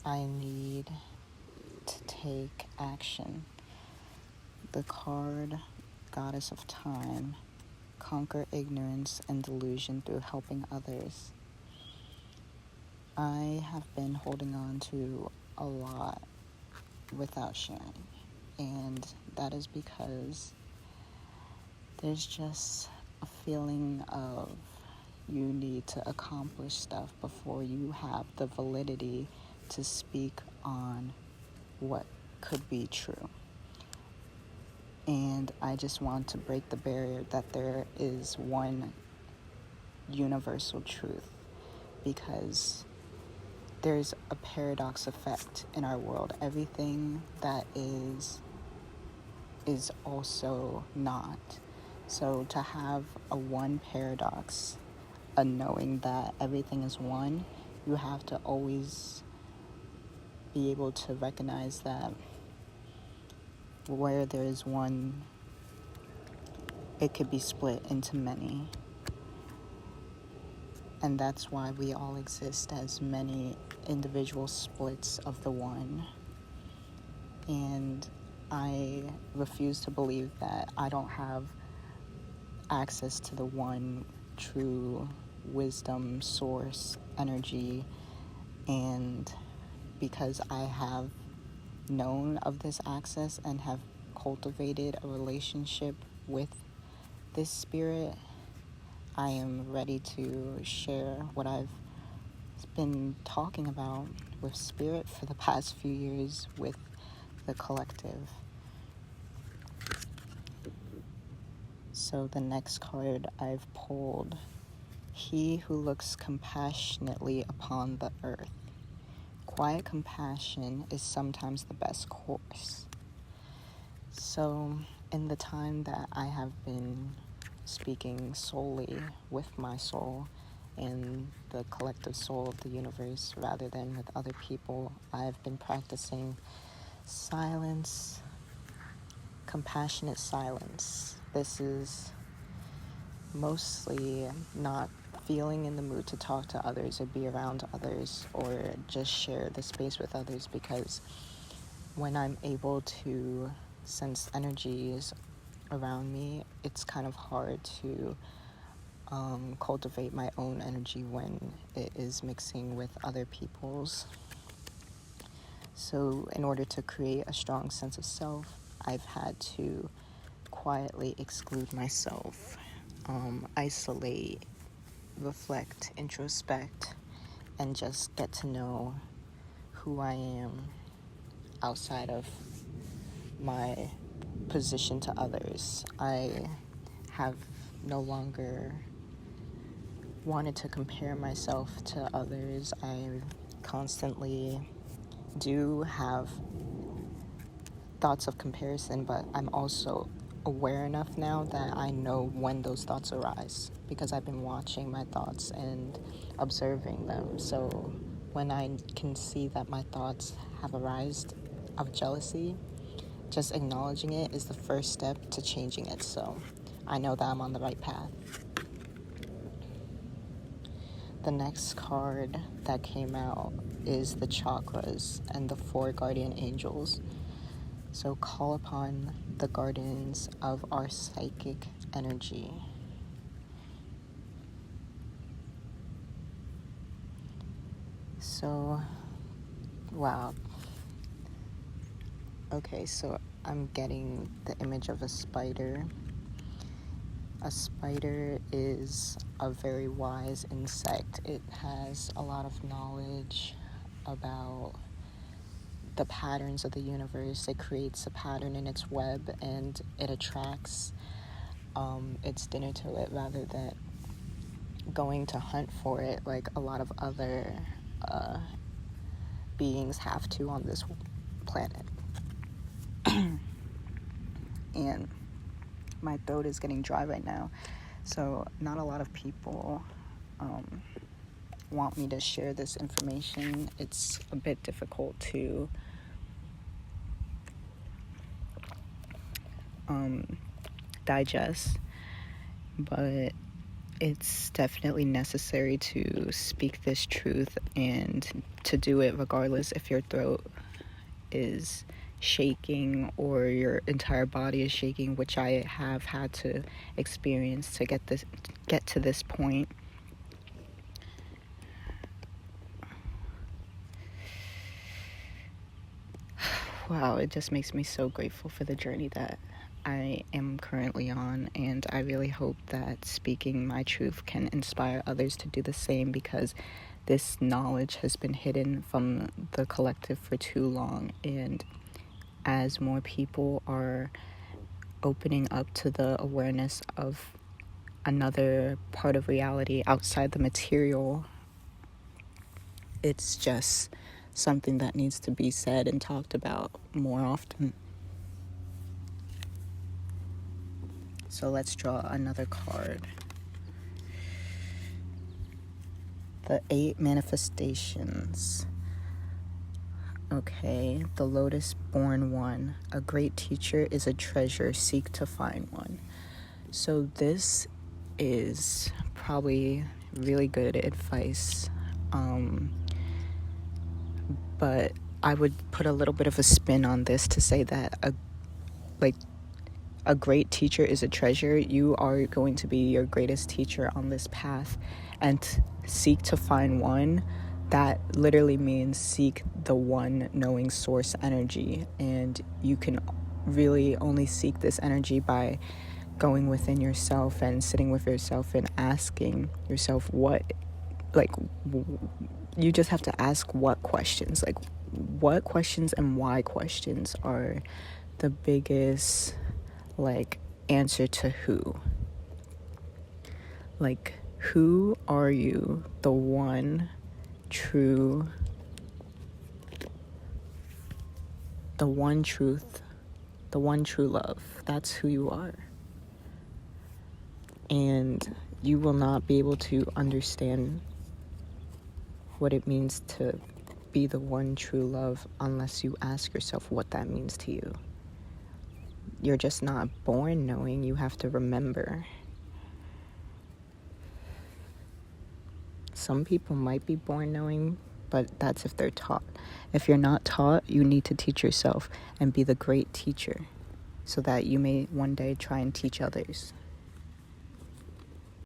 I need to take action. The card, Goddess of Time, conquer ignorance and delusion through helping others. I have been holding on to a lot without sharing, and that is because there's just a feeling of you need to accomplish stuff before you have the validity to speak on what could be true. And I just want to break the barrier that there is one universal truth, because there's a paradox effect in our world. Everything that is also not. So to have a one paradox, a knowing that everything is one, you have to always be able to recognize that where there is one, it could be split into many. And that's why we all exist as many individual splits of the one. And I refuse to believe that I don't have access to the one true wisdom, source, energy. And because I have known of this access and have cultivated a relationship with this spirit, I am ready to share what I've been talking about with spirit for the past few years with the collective. So the next card I've pulled, He Who Looks Compassionately Upon the Earth. Quiet compassion is sometimes the best course. So in the time that I have been speaking solely with my soul and the collective soul of the universe rather than with other people, I've been practicing silence, compassionate silence. This is mostly not feeling in the mood to talk to others or be around others or just share the space with others, because when I'm able to sense energies around me, it's kind of hard to cultivate my own energy when it is mixing with other people's. So in order to create a strong sense of self, I've had to quietly exclude myself, isolate, reflect, introspect, and just get to know who I am outside of my position to others. I have no longer wanted to compare myself to others. I constantly do have thoughts of comparison, but I'm also aware enough now that I know when those thoughts arise, because I've been watching my thoughts and observing them. So when I can see that my thoughts have arisen of jealousy, just acknowledging it is the first step to changing it. So I know that I'm on the right path. The next card that came out is the chakras and the 4 guardian angels. So call upon the guardians of our psychic energy. So, wow. Okay, so I'm getting the image of a spider. A spider is a very wise insect. It has a lot of knowledge about the patterns of the universe. It creates a pattern in its web and it attracts its dinner to it rather than going to hunt for it like a lot of other beings have to on this planet. And my throat is getting dry right now, so not a lot of people want me to share this information. It's a bit difficult to digest, but It's definitely necessary to speak this truth and to do it regardless if your throat is shaking or your entire body is shaking, which I have had to experience to get to this point. Wow, it just makes me so grateful for the journey that I am currently on, and I really hope that speaking my truth can inspire others to do the same, because this knowledge has been hidden from the collective for too long. And as more people are opening up to the awareness of another part of reality outside the material, it's just something that needs to be said and talked about more often. So let's draw another card. The 8 manifestations. Okay, the Lotus Born One. A great teacher is a treasure, seek to find one. So this is probably really good advice. But I would put a little bit of a spin on this to say that a great teacher is a treasure. You are going to be your greatest teacher on this path, and seek to find one. That literally means seek the one knowing source energy, and you can really only seek this energy by going within yourself and sitting with yourself and asking yourself you just have to ask what questions, what questions and why questions are the biggest answer to who. Who are you? The one truth, the one true love. That's who you are. And you will not be able to understand what it means to be the one true love unless you ask yourself what that means to you. You're just not born knowing. You have to remember. Some people might be born knowing, but that's if they're taught. If you're not taught, you need to teach yourself and be the great teacher so that you may one day try and teach others.